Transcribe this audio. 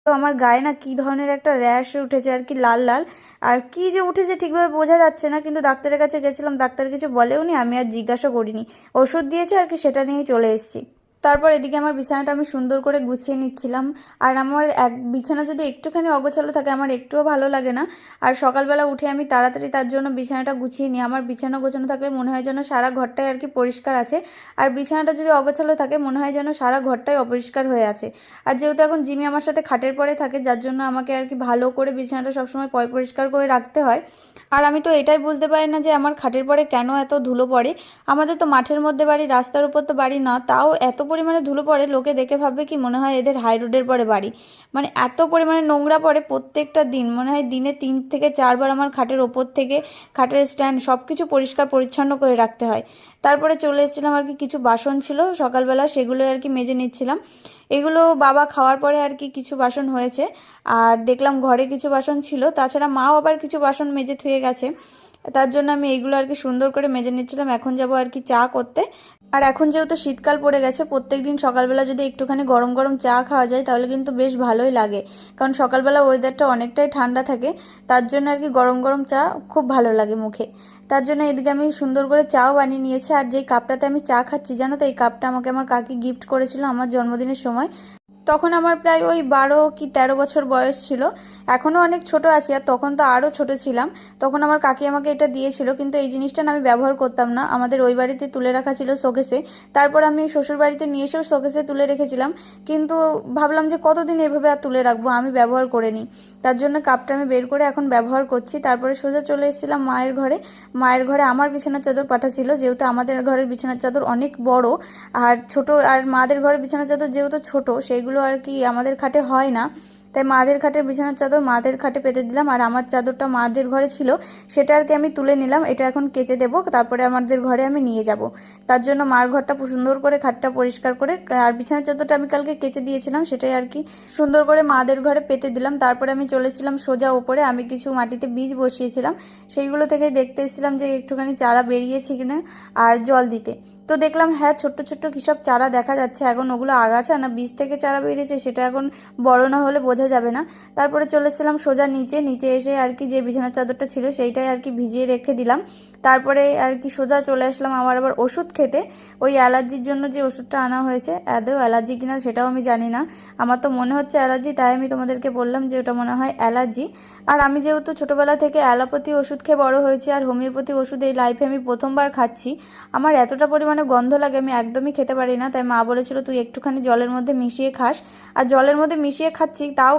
তো আমার গায়ে না কী ধরনের একটা র্যাশ উঠেছে আর কি, লাল লাল। আর কি যে উঠেছে ঠিকভাবে বোঝা যাচ্ছে না, কিন্তু ডাক্তারের কাছে গেছিলাম, ডাক্তার কিছু বলেও নি, আমি আর জিজ্ঞাসা করিনি। ওষুধ দিয়েছে আর কি, সেটা নিয়েই চলে এসেছি। তারপর এদিকে আমার বিছানাটা আমি সুন্দর করে গুছিয়ে নিচ্ছিলাম। আর আমার এক বিছানা যদি একটুখানি অগোছালো থাকে আমার একটুও ভালো লাগে না। আর সকালবেলা উঠে আমি তাড়াতাড়ি তার জন্য বিছানাটা গুছিয়ে নিই। আমার বিছানা গোছানো থাকলে মনে হয় যেন সারা ঘরটাই আর কি পরিষ্কার আছে। আর বিছানাটা যদি অগোছালো থাকে মনে হয় যেন সারা ঘরটাই অপরিষ্কার হয়ে আছে। আর যেহেতু এখন জিমি আমার সাথে খাটের পরে থাকে, যার জন্য আমাকে আর কি ভালো করে বিছানাটা সবসময় পরিষ্কার করে রাখতে হয়। আর আমি তো এটাই বুঝতে পারি না যে আমার খাটের পরে কেন এত ধুলো পড়ে। আমাদের তো মাঠের মধ্যে বাড়ি, রাস্তার উপর তো বাড়ি না, তাও এত পরিমাণে ধুলো পড়ে, লোকে দেখে ভাববে কি মনে হয় এদের হাই রোডের পরে বাড়ি। মানে এত পরিমাণে নোংরা পড়ে প্রত্যেকটা দিন, মনে হয় দিনে 3 থেকে 4 বার আমার খাটের ওপর থেকে খাটের স্ট্যান্ড সব কিছু পরিষ্কার পরিচ্ছন্ন করে রাখতে হয়। তারপরে চলে এসেছিলাম আর কি, কিছু বাসন ছিল সকালবেলা, সেগুলো আর কি মেজে নিচ্ছিলাম। এগুলো বাবা খাওয়ার পরে আর কি কিছু বাসন হয়েছে। আর দেখলাম ঘরে কিছু বাসন ছিল, তাছাড়া মাও আবার কিছু বাসন মেজে ধুয়ে গেছে। তার জন্য আমি এইগুলো আর কি সুন্দর করে মেজে নিচ্ছিলাম। এখন যাব আর কি চা করতে। আর এখন যেহেতু শীতকাল পড়ে গেছে, প্রত্যেকদিন সকালবেলা যদি একটুখানি গরম গরম চা খাওয়া যায় তাহলে কিন্তু বেশ ভালোই লাগে। কারণ সকালবেলা ওয়েদারটা অনেকটাই ঠান্ডা থাকে, তার জন্য আর কি গরম গরম চা খুব ভালো লাগে মুখে। তার জন্য এদিকে আমি সুন্দর করে চাও বানিয়ে নিয়েছি। আর যেই কাপটাতে আমি চা খাচ্ছি জানো তো, এই কাপটা আমাকে আমার কাকি গিফট করেছিল আমার জন্মদিনের সময়। তখন আমার প্রায় ওই 12 কি 13 বছর বয়স ছিল। এখনও অনেক ছোট আছি, আর তখন তো আরও ছোট ছিলাম। তখন আমার কাকি আমাকে এটা দিয়েছিল, কিন্তু এই জিনিসটা না আমি ব্যবহার করতাম না, আমাদের ওই বাড়িতে তুলে রাখা ছিল শোকেসে। তারপর আমি শ্বশুর বাড়িতে নিয়ে এসেও শোকেসে তুলে রেখেছিলাম। কিন্তু ভাবলাম যে কতদিন এভাবে আর তুলে রাখবো, আমি ব্যবহার করে নিই। তার জন্য কাপটা আমি বের করে এখন ব্যবহার করছি। তারপরে সোজা চলে এসেছিলাম মায়ের ঘরে। মায়ের ঘরে আমার বিছানার চাদর পাতা ছিল, যেহেতু আমাদের ঘরের বিছানার চাদর অনেক বড় আর ছোট, আর মাদের ঘরের বিছানার চাদর যেহেতু ছোট সেগুলো আর কি আমাদের খাটে হয় না। তাই মাদের খাটের বিছানার চাদর মাদের খাটে পেতে দিলাম। আর আমার চাদরটা মাদের ঘরে ছিল, সেটা আর কি আমি তুলে নিলাম। এটা এখন কেচে দেবো, তারপরে আমাদের ঘরে আমি নিয়ে যাব। তার জন্য মার ঘরটা সুন্দর করে খাটটা পরিষ্কার করে, আর বিছানার চাদরটা আমি কালকে কেচে দিয়েছিলাম, সেটাই আর কি সুন্দর করে মাদের ঘরে পেতে দিলাম। তারপরে আমি চলেছিলাম সোজা ওপরে, আমি কিছু মাটিতে বীজ বসিয়েছিলাম, সেইগুলো থেকে দেখতে এসেছিলাম যে একটুখানি চারা বেরিয়েছে কিনা, আর জল দিতে। তো দেখলাম হ্যাঁ ছোট্ট ছোট্ট কী সব চারা দেখা যাচ্ছে। এখন ওগুলো আগাছা না বীজ থেকে চারা বেরিয়েছে সেটা এখন বড় না হলে বোঝা যাবে না। তারপরে চলে এসেছিলাম সোজা নিচে, নিচে এসে আর কি যে বিছানার চাদরটা ছিল সেইটাই আর কি ভিজিয়ে রেখে দিলাম। তারপরে আর কি সোজা চলে আসলাম আমার আবার ওষুধ খেতে। ওই অ্যালার্জির জন্য যে ওষুধটা আনা হয়েছে, আদৌ অ্যালার্জি কিনা সেটাও আমি জানি না, আমার তো মনে হচ্ছে অ্যালার্জি, তাই আমি তোমাদেরকে বললাম যে ওটা মনে হয় অ্যালার্জি। আর আমি যেহেতু ছোটোবেলা থেকে অ্যালোপ্যাথি ওষুধ খেয়ে বড় হয়েছি, আর হোমিওপ্যাথি ওষুধ এই লাইফে আমি প্রথমবার খাচ্ছি, আমার এতটা পরিমাণে গন্ধ লাগে আমি একদমই খেতে পারি না। তাই মা বলেছিল তুই একটুখানি জলের মধ্যে মিশিয়ে খাস, আর জলের মধ্যে মিশিয়ে খাচ্ছি, তাও